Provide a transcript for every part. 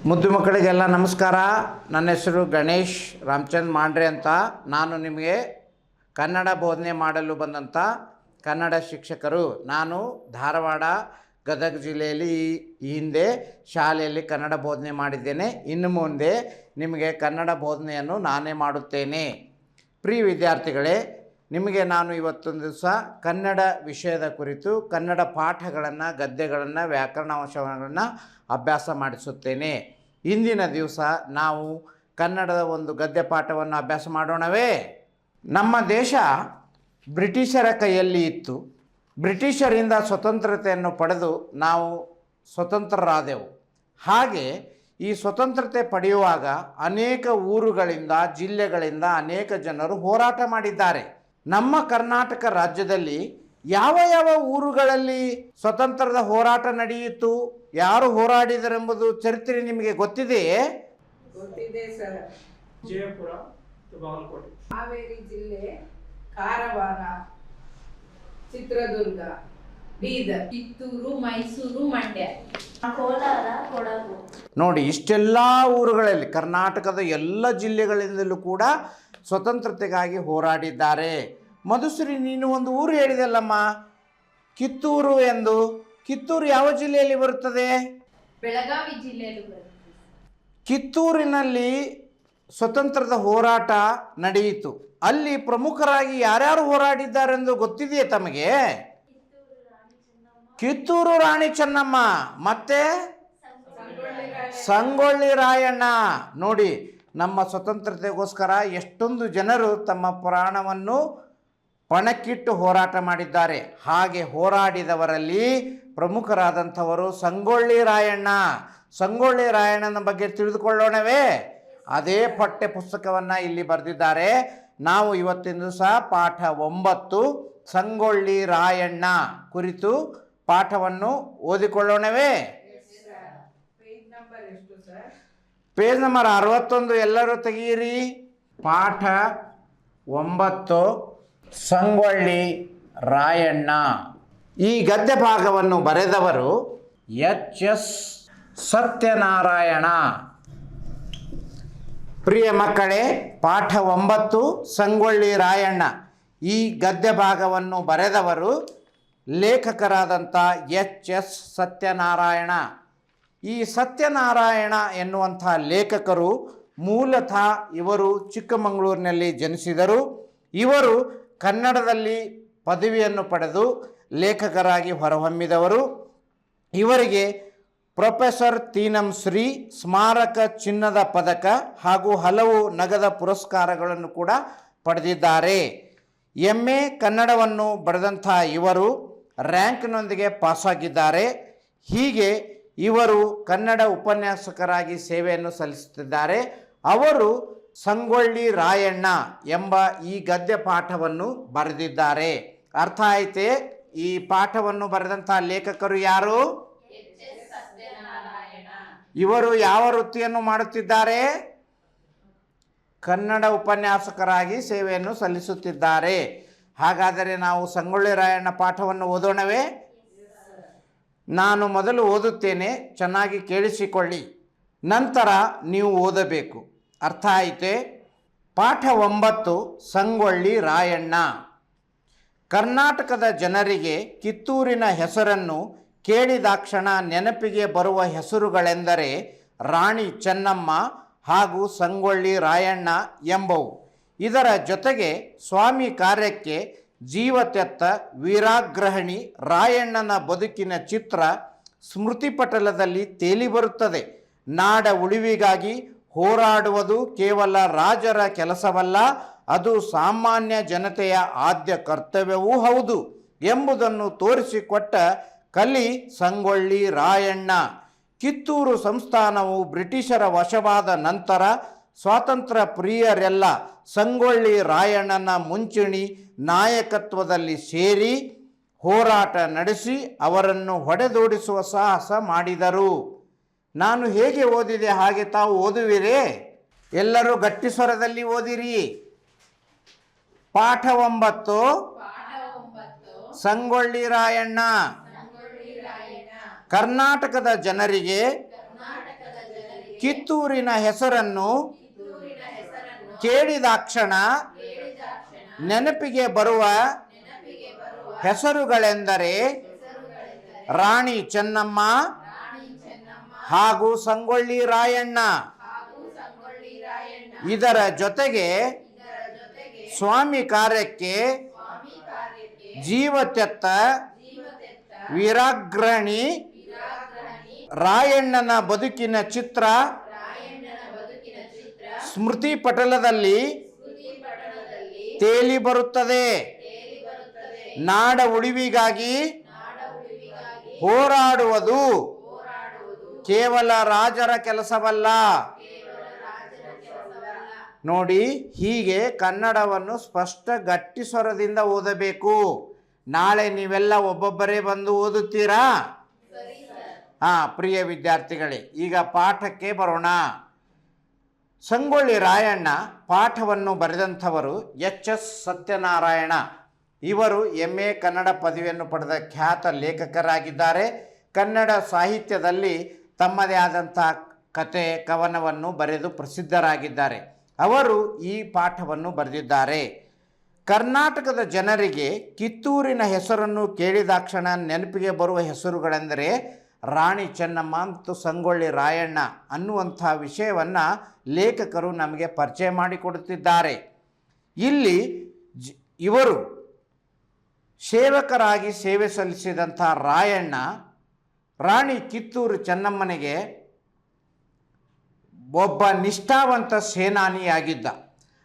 ಮುದ್ದು ಮಕ್ಕಳಿಗೆಲ್ಲ ನಮಸ್ಕಾರ. ನನ್ನ ಹೆಸರು ಗಣೇಶ್ ರಾಮಚಂದ್ರ ಮಾಂಡ್ರೆ ಅಂತ. ನಾನು ನಿಮಗೆ ಕನ್ನಡ ಬೋಧನೆ ಮಾಡಲು ಬಂದಂಥ ಕನ್ನಡ ಶಿಕ್ಷಕರು. ನಾನು ಧಾರವಾಡ ಗದಗ ಜಿಲ್ಲೆಯಲ್ಲಿ ಈ ಹಿಂದೆ ಶಾಲೆಯಲ್ಲಿ ಕನ್ನಡ ಬೋಧನೆ ಮಾಡಿದ್ದೇನೆ. ಇನ್ನು ಮುಂದೆ ನಿಮಗೆ ಕನ್ನಡ ಬೋಧನೆಯನ್ನು ನಾನೇ ಮಾಡುತ್ತೇನೆ. ಪ್ರಿಯ ವಿದ್ಯಾರ್ಥಿಗಳೇ, ನಿಮಗೆ ನಾನು ಇವತ್ತೊಂದು ದಿವಸ ಕನ್ನಡ ವಿಷಯದ ಕುರಿತು ಕನ್ನಡ ಪಾಠಗಳನ್ನು, ಗದ್ಯಗಳನ್ನು, ವ್ಯಾಕರಣಾಂಶಗಳನ್ನು ಅಭ್ಯಾಸ ಮಾಡಿಸುತ್ತೇನೆ. ಇಂದಿನ ದಿವಸ ನಾವು ಕನ್ನಡದ ಒಂದು ಗದ್ಯ ಪಾಠವನ್ನು ಅಭ್ಯಾಸ ಮಾಡೋಣವೇ? ನಮ್ಮ ದೇಶ ಬ್ರಿಟಿಷರ ಕೈಯಲ್ಲಿ ಇತ್ತು. ಬ್ರಿಟಿಷರಿಂದ ಸ್ವತಂತ್ರತೆಯನ್ನು ಪಡೆದು ನಾವು ಸ್ವತಂತ್ರರಾದೆವು. ಹಾಗೆ ಈ ಸ್ವತಂತ್ರತೆ ಪಡೆಯುವಾಗ ಅನೇಕ ಊರುಗಳಿಂದ, ಜಿಲ್ಲೆಗಳಿಂದ ಅನೇಕ ಜನರು ಹೋರಾಟ ಮಾಡಿದ್ದಾರೆ. ನಮ್ಮ ಕರ್ನಾಟಕ ರಾಜ್ಯದಲ್ಲಿ ಯಾವ ಯಾವ ಊರುಗಳಲ್ಲಿ ಸ್ವತಂತ್ರದ ಹೋರಾಟ ನಡೆಯಿತು, ಯಾರು ಹೋರಾಡಿದರೆಂಬುದು ಚರಿತ್ರೆ ನಿಮಗೆ ಗೊತ್ತಿದೆಯೇ? ಗೊತ್ತಿದೆ ಸರ್. ಜಯಪುರ, ಬಾಗಲಕೋಟೆ, ಹಾವೇರಿ ಜಿಲ್ಲೆ, ಕಾರವಾರ, ಚಿತ್ರದುರ್ಗ, ಬೀದರ್, ಕಿತ್ತೂರು, ಮೈಸೂರು, ಮಂಡ್ಯ, ಕೋಲಾರ, ಕೊಡಗು. ನೋಡಿ, ಇಷ್ಟೆಲ್ಲ ಊರುಗಳಲ್ಲಿ ಕರ್ನಾಟಕದ ಎಲ್ಲ ಜಿಲ್ಲೆಗಳಿಂದಲೂ ಕೂಡ ಸ್ವತಂತ್ರತೆಗಾಗಿ ಹೋರಾಡಿದ್ದಾರೆ. ಮಧುಶ್ರೀ, ನೀನು ಒಂದು ಊರು ಹೇಳಿದಲ್ಲಮ್ಮ, ಕಿತ್ತೂರು ಎಂದು. ಕಿತ್ತೂರು ಯಾವ ಜಿಲ್ಲೆಯಲ್ಲಿ ಬರುತ್ತದೆ? ಬೆಳಗಾವಿ ಜಿಲ್ಲೆಯಲ್ಲಿ ಬರುತ್ತದೆ. ಕಿತ್ತೂರಿನಲ್ಲಿ ಸ್ವತಂತ್ರದ ಹೋರಾಟ ನಡೆಯಿತು. ಅಲ್ಲಿ ಪ್ರಮುಖರಾಗಿ ಯಾರ್ಯಾರು ಹೋರಾಡಿದ್ದಾರೆಂದು ಗೊತ್ತಿದೆಯೇ ತಮಗೆ? ಕಿತ್ತೂರು ರಾಣಿ ಚೆನ್ನಮ್ಮ ಮತ್ತೆ ಸಂಗೊಳ್ಳಿ ರಾಯಣ್ಣ. ನೋಡಿ, ನಮ್ಮ ಸ್ವತಂತ್ರತೆಗೋಸ್ಕರ ಎಷ್ಟೊಂದು ಜನರು ತಮ್ಮ ಪ್ರಾಣವನ್ನು ಪಣಕ್ಕಿಟ್ಟು ಹೋರಾಟ ಮಾಡಿದ್ದಾರೆ. ಹಾಗೆ ಹೋರಾಡಿದವರಲ್ಲಿ ಪ್ರಮುಖರಾದಂಥವರು ಸಂಗೊಳ್ಳಿ ರಾಯಣ್ಣ. ಸಂಗೊಳ್ಳಿ ರಾಯಣ್ಣನ ಬಗ್ಗೆ ತಿಳಿದುಕೊಳ್ಳೋಣವೇ? ಅದೇ ಪಠ್ಯ ಪುಸ್ತಕವನ್ನು ಇಲ್ಲಿ ಬರೆದಿದ್ದಾರೆ. ನಾವು ಇವತ್ತಿನ ದಿವಸ ಪಾಠ 9 ಸಂಗೊಳ್ಳಿ ರಾಯಣ್ಣ ಕುರಿತು ಪಾಠವನ್ನು ಓದಿಕೊಳ್ಳೋಣವೇ? ಪೇಜ್ ನಂಬರ್ ಎಷ್ಟು ಸರ್? ಪೇಜ್ ನಂಬರ್ 61 ಎಲ್ಲರೂ ತೆಗೆಯಿರಿ. ಪಾಠ 9 ಸಂಗೊಳ್ಳಿ ರಾಯಣ್ಣ. ಈ ಗದ್ಯ ಭಾಗವನ್ನು ಬರೆದವರು ಎಚ್.ಎಸ್. ಸತ್ಯನಾರಾಯಣ. ಪ್ರಿಯ ಮಕ್ಕಳೇ, ಪಾಠ 9 ಸಂಗೊಳ್ಳಿ ರಾಯಣ್ಣ. ಈ ಗದ್ಯ ಭಾಗವನ್ನು ಬರೆದವರು ಲೇಖಕರಾದಂಥ ಎಚ್.ಎಸ್. ಸತ್ಯನಾರಾಯಣ. ಈ ಸತ್ಯನಾರಾಯಣ ಎನ್ನುವಂಥ ಲೇಖಕರು ಮೂಲತಃ ಇವರು ಚಿಕ್ಕಮಗಳೂರಿನಲ್ಲಿ ಜನಿಸಿದರು. ಇವರು ಕನ್ನಡದಲ್ಲಿ ಪದವಿಯನ್ನು ಪಡೆದು ಲೇಖಕರಾಗಿ ಹೊರಹೊಮ್ಮಿದವರು. ಇವರಿಗೆ ಪ್ರೊಫೆಸರ್ ತೀನಂ ಶ್ರೀ ಸ್ಮಾರಕ ಚಿನ್ನದ ಪದಕ ಹಾಗೂ ಹಲವು ನಗದ ಪುರಸ್ಕಾರಗಳನ್ನು ಕೂಡ ಪಡೆದಿದ್ದಾರೆ. MA ಕನ್ನಡವನ್ನು ಬರೆದಂಥ ಇವರು ರ್ಯಾಂಕ್ನೊಂದಿಗೆ ಪಾಸಾಗಿದ್ದಾರೆ. ಹೀಗೆ ಇವರು ಕನ್ನಡ ಉಪನ್ಯಾಸಕರಾಗಿ ಸೇವೆಯನ್ನು ಸಲ್ಲಿಸುತ್ತಿದ್ದಾರೆ. ಅವರು ಸಂಗೊಳ್ಳಿ ರಾಯಣ್ಣ ಎಂಬ ಈ ಗದ್ಯ ಪಾಠವನ್ನು ಬರೆದಿದ್ದಾರೆ. ಅರ್ಥ ಆಯ್ತೆ? ಈ ಪಾಠವನ್ನು ಬರೆದಂಥ ಲೇಖಕರು ಯಾರು? ಇವರು ಯಾವ ವೃತ್ತಿಯನ್ನು ಮಾಡುತ್ತಿದ್ದಾರೆ? ಕನ್ನಡ ಉಪನ್ಯಾಸಕರಾಗಿ ಸೇವೆಯನ್ನು ಸಲ್ಲಿಸುತ್ತಿದ್ದಾರೆ. ಹಾಗಾದರೆ ನಾವು ಸಂಗೊಳ್ಳಿ ರಾಯಣ್ಣ ಪಾಠವನ್ನು ಓದೋಣವೇ? ನಾನು ಮೊದಲು ಓದುತ್ತೇನೆ, ಚೆನ್ನಾಗಿ ಕೇಳಿಸಿಕೊಳ್ಳಿ, ನಂತರ ನೀವು ಓದಬೇಕು. ಅರ್ಥ ಆಯಿತೆ? ಪಾಠ 9 ಸಂಗೊಳ್ಳಿ ರಾಯಣ್ಣ. ಕರ್ನಾಟಕದ ಜನರಿಗೆ ಕಿತ್ತೂರಿನ ಹೆಸರನ್ನು ಕೇಳಿದಾಕ್ಷಣ ನೆನಪಿಗೆ ಬರುವ ಹೆಸರುಗಳೆಂದರೆ ರಾಣಿ ಚೆನ್ನಮ್ಮ ಹಾಗೂ ಸಂಗೊಳ್ಳಿ ರಾಯಣ್ಣ ಎಂಬವು. ಇದರ ಜೊತೆಗೆ ಸ್ವಾಮಿ ಕಾರ್ಯಕ್ಕೆ ಜೀವತೆತ್ತ ವೀರಾಗ್ರಹಣಿ ರಾಯಣ್ಣನ ಬದುಕಿನ ಚಿತ್ರ ಸ್ಮೃತಿಪಟಲದಲ್ಲಿ ತೇಲಿಬರುತ್ತದೆ. ನಾಡ ಉಳಿವಿಗಾಗಿ ಹೋರಾಡುವುದು ಕೇವಲ ರಾಜರ ಕೆಲಸವಲ್ಲ, ಅದು ಸಾಮಾನ್ಯ ಜನತೆಯ ಆದ್ಯ ಕರ್ತವ್ಯವೂ ಹೌದು ಎಂಬುದನ್ನು ತೋರಿಸಿಕೊಟ್ಟ ಕಲಿ ಸಂಗೊಳ್ಳಿ ರಾಯಣ್ಣ. ಕಿತ್ತೂರು ಸಂಸ್ಥಾನವು ಬ್ರಿಟಿಷರ ವಶವಾದ ನಂತರ ಸ್ವಾತಂತ್ರ್ಯ ಪ್ರಿಯರೆಲ್ಲ ಸಂಗೊಳ್ಳಿ ರಾಯಣ್ಣನ ಮುಂಚೂಣಿ ನಾಯಕತ್ವದಲ್ಲಿ ಸೇರಿ ಹೋರಾಟ ನಡೆಸಿ ಅವರನ್ನು ಹೊಡೆದೋಡಿಸುವ ಸಾಹಸ ಮಾಡಿದರು. ನಾನು ಹೇಗೆ ಓದಿದೆ ಹಾಗೆ ತಾವು ಓದುವಿರೇ? ಎಲ್ಲರೂ ಗಟ್ಟಿ ಸ್ವರದಲ್ಲಿ ಓದಿರಿ. ಪಾಠ 9 ಸಂಗೊಳ್ಳಿ ರಾಯಣ್ಣ. ಕರ್ನಾಟಕದ ಜನರಿಗೆ ಕಿತ್ತೂರಿನ ಹೆಸರನ್ನು ಕೇಳಿದಾಕ್ಷಣ ನೆನಪಿಗೆ ಬರುವ ಹೆಸರುಗಳೆಂದರೆ ರಾಣಿ ಚೆನ್ನಮ್ಮ ಹಾಗೂ ಸಂಗೊಳ್ಳಿ ರಾಯಣ್ಣ. ಇದರ ಜೊತೆಗೆ ಸ್ವಾಮಿ ಕಾರ್ಯಕ್ಕೆ ಜೀವತೆತ್ತ ವೀರಾಗ್ರಣಿ ರಾಯಣ್ಣನ ಬದುಕಿನ ಚಿತ್ರ ಸ್ಮೃತಿ ಪಟಲದಲ್ಲಿ ತೇಲಿ ಬರುತ್ತದೆ. ನಾಡ ಉಳಿವಿಗಾಗಿ ಹೋರಾಡುವುದು ಕೇವಲ ರಾಜರ ಕೆಲಸವಲ್ಲ. ನೋಡಿ, ಹೀಗೆ ಕನ್ನಡವನ್ನು ಸ್ಪಷ್ಟ ಗಟ್ಟಿ ಸ್ವರದಿಂದ ಓದಬೇಕು. ನಾಳೆ ನೀವೆಲ್ಲ ಒಬ್ಬೊಬ್ಬರೇ ಬಂದು ಓದುತ್ತೀರಾ? ಪ್ರಿಯ ವಿದ್ಯಾರ್ಥಿಗಳೇ, ಈಗ ಪಾಠಕ್ಕೆ ಬರೋಣ. ಸಂಗೊಳ್ಳಿ ರಾಯಣ್ಣ ಪಾಠವನ್ನು ಬರೆದಂಥವರು ಎಚ್.ಎಸ್. ಸತ್ಯನಾರಾಯಣ. ಇವರು MA ಕನ್ನಡ ಪದವಿಯನ್ನು ಪಡೆದ ಖ್ಯಾತ ಲೇಖಕರಾಗಿದ್ದಾರೆ. ಕನ್ನಡ ಸಾಹಿತ್ಯದಲ್ಲಿ ತಮ್ಮದೇ ಆದಂಥ ಕತೆ ಕವನವನ್ನು ಬರೆದು ಪ್ರಸಿದ್ಧರಾಗಿದ್ದಾರೆ. ಅವರು ಈ ಪಾಠವನ್ನು ಬರೆದಿದ್ದಾರೆ. ಕರ್ನಾಟಕದ ಜನರಿಗೆ ಕಿತ್ತೂರಿನ ಹೆಸರನ್ನು ಕೇಳಿದಾಕ್ಷಣ ನೆನಪಿಗೆ ಬರುವ ಹೆಸರುಗಳೆಂದರೆ ರಾಣಿ ಚೆನ್ನಮ್ಮ ಮತ್ತು ಸಂಗೊಳ್ಳಿ ರಾಯಣ್ಣ ಅನ್ನುವಂಥ ವಿಷಯವನ್ನು ಲೇಖಕರು ನಮಗೆ ಪರಿಚಯ ಮಾಡಿಕೊಡುತ್ತಿದ್ದಾರೆ. ಇಲ್ಲಿ ಇವರು ಸೇವಕರಾಗಿ ಸೇವೆ ಸಲ್ಲಿಸಿದಂಥ ರಾಯಣ್ಣ ರಾಣಿ ಕಿತ್ತೂರು ಚೆನ್ನಮ್ಮನಿಗೆ ಒಬ್ಬ ನಿಷ್ಠಾವಂತ ಸೇನಾನಿಯಾಗಿದ್ದ.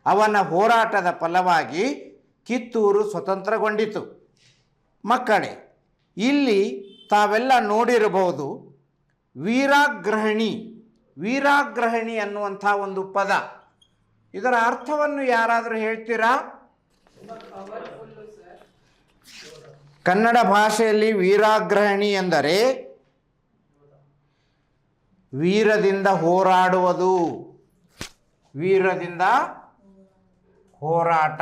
ಅವನ ಹೋರಾಟದ ಫಲವಾಗಿ ಕಿತ್ತೂರು ಸ್ವತಂತ್ರಗೊಂಡಿತು. ಮಕ್ಕಳೇ, ಇಲ್ಲಿ ತಾವೆಲ್ಲ ನೋಡಿರಬಹುದು ವೀರಾಗ್ರಹಣಿ ಅನ್ನುವಂಥ ಒಂದು ಪದ. ಇದರ ಅರ್ಥವನ್ನು ಯಾರಾದರೂ ಹೇಳ್ತೀರಾ? ಕನ್ನಡ ಭಾಷೆಯಲ್ಲಿ ವೀರಾಗ್ರಹಣಿ ಎಂದರೆ ವೀರದಿಂದ ಹೋರಾಡುವುದು, ವೀರದಿಂದ ಹೋರಾಟ.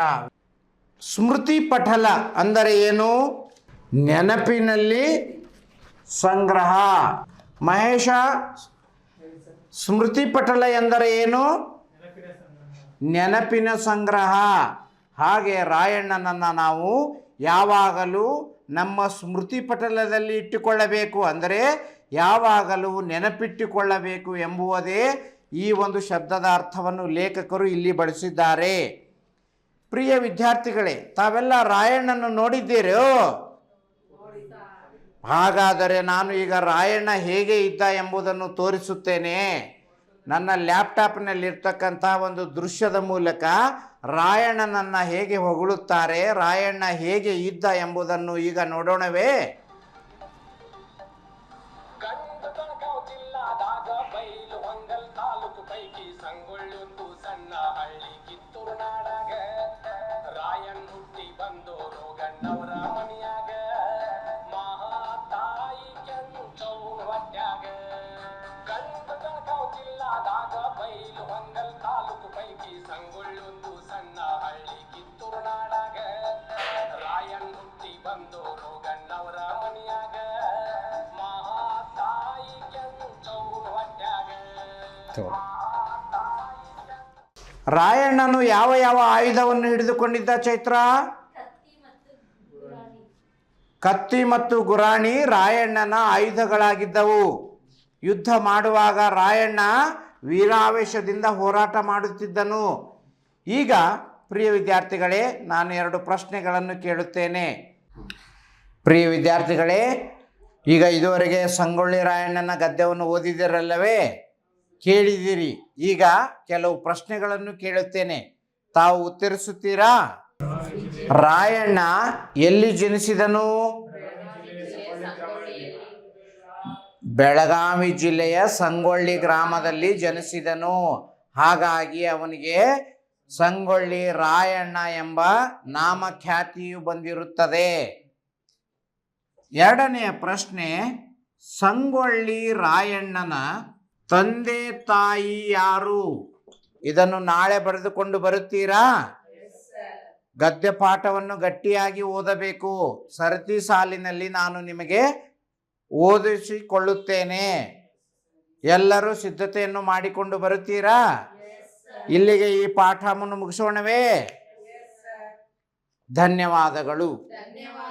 ಸ್ಮೃತಿ ಪಟಲ ಅಂದರೆ ಏನು? ನೆನಪಿನಲ್ಲಿ ಸಂಗ್ರಹ. ಮಹೇಶ, ಸ್ಮೃತಿ ಪಟಲ ಎಂದರೆ ಏನು? ನೆನಪಿನ ಸಂಗ್ರಹ. ಹಾಗೆ ರಾಯಣ್ಣನನ್ನು ನಾವು ಯಾವಾಗಲೂ ನಮ್ಮ ಸ್ಮೃತಿ ಪಟಲದಲ್ಲಿ ಇಟ್ಟುಕೊಳ್ಳಬೇಕು, ಅಂದರೆ ಯಾವಾಗಲೂ ನೆನಪಿಟ್ಟುಕೊಳ್ಳಬೇಕು ಎಂಬುವುದೇ ಈ ಒಂದು ಶಬ್ದದ ಅರ್ಥವನ್ನು ಲೇಖಕರು ಇಲ್ಲಿ ಬಳಸಿದ್ದಾರೆ. ಪ್ರಿಯ ವಿದ್ಯಾರ್ಥಿಗಳೇ, ತಾವೆಲ್ಲ ರಾಯಣ್ಣನ ನೋಡಿದ್ದೀರೋ? ಹಾಗಾದರೆ ನಾನು ಈಗ ರಾಯಣ್ಣ ಹೇಗೆ ಇದ್ದ ಎಂಬುದನ್ನು ತೋರಿಸುತ್ತೇನೆ. ನನ್ನ ಲ್ಯಾಪ್ಟಾಪ್ನಲ್ಲಿರ್ತಕ್ಕಂಥ ಒಂದು ದೃಶ್ಯದ ಮೂಲಕ ರಾಯಣ್ಣನನ್ನು ಹೇಗೆ ಹೊಗಳುತ್ತಾರೆ, ರಾಯಣ್ಣ ಹೇಗೆ ಇದ್ದ ಎಂಬುದನ್ನು ಈಗ ನೋಡೋಣವೇ? ರಾಯಣ್ಣನು ಯಾವ ಯಾವ ಆಯುಧವನ್ನು ಹಿಡಿದುಕೊಂಡಿದ್ದ ಚೈತ್ರ? ಕತ್ತಿ ಮತ್ತು ಗುರಾಣಿ ರಾಯಣ್ಣನ ಆಯುಧಗಳಾಗಿದ್ದವು. ಯುದ್ಧ ಮಾಡುವಾಗ ರಾಯಣ್ಣ ವೀರಾವೇಶದಿಂದ ಹೋರಾಟ ಮಾಡುತ್ತಿದ್ದನು. ಈಗ ಪ್ರಿಯ ವಿದ್ಯಾರ್ಥಿಗಳೇ, ನಾನು 2 ಪ್ರಶ್ನೆಗಳನ್ನು ಕೇಳುತ್ತೇನೆ. ಪ್ರಿಯ ವಿದ್ಯಾರ್ಥಿಗಳೇ, ಈಗ ಇದುವರೆಗೆ ಸಂಗೊಳ್ಳಿ ರಾಯಣ್ಣನ ಗದ್ಯವನ್ನು ಓದಿದಿರಲ್ಲವೇ? ಕೇಳಿದಿರಿ. ಈಗ ಕೆಲವು ಪ್ರಶ್ನೆಗಳನ್ನು ಕೇಳುತ್ತೇನೆ, ತಾವು ಉತ್ತರಿಸುತ್ತೀರಾ? ರಾಯಣ್ಣ ಎಲ್ಲಿ ಜನಿಸಿದನು? ಬೆಳಗಾವಿ ಜಿಲ್ಲೆಯ ಸಂಗೊಳ್ಳಿ ಗ್ರಾಮದಲ್ಲಿ ಜನಿಸಿದನು. ಹಾಗಾಗಿ ಅವನಿಗೆ ಸಂಗೊಳ್ಳಿ ರಾಯಣ್ಣ ಎಂಬ ನಾಮಖ್ಯಾತಿಯು ಬಂದಿರುತ್ತದೆ. 2ನೆಯ ಪ್ರಶ್ನೆ, ಸಂಗೊಳ್ಳಿ ರಾಯಣ್ಣನ ತಂದೆ ತಾಯಿ ಯಾರು? ಇದನ್ನು ನಾಳೆ ಬರೆದುಕೊಂಡು ಬರುತ್ತೀರಾ? ಗದ್ಯ ಪಾಠವನ್ನು ಗಟ್ಟಿಯಾಗಿ ಓದಬೇಕು. ಸರತಿ ಸಾಲಿನಲ್ಲಿ ನಾನು ನಿಮಗೆ ಓದಿಸಿಕೊಳ್ಳುತ್ತೇನೆ. ಎಲ್ಲರೂ ಸಿದ್ಧತೆಯನ್ನು ಮಾಡಿಕೊಂಡು ಬರುತ್ತೀರಾ? ಇಲ್ಲಿಗೆ ಈ ಪಾಠವನ್ನು ಮುಗಿಸೋಣವೇ? ಧನ್ಯವಾದಗಳು. ಧನ್ಯವಾದ.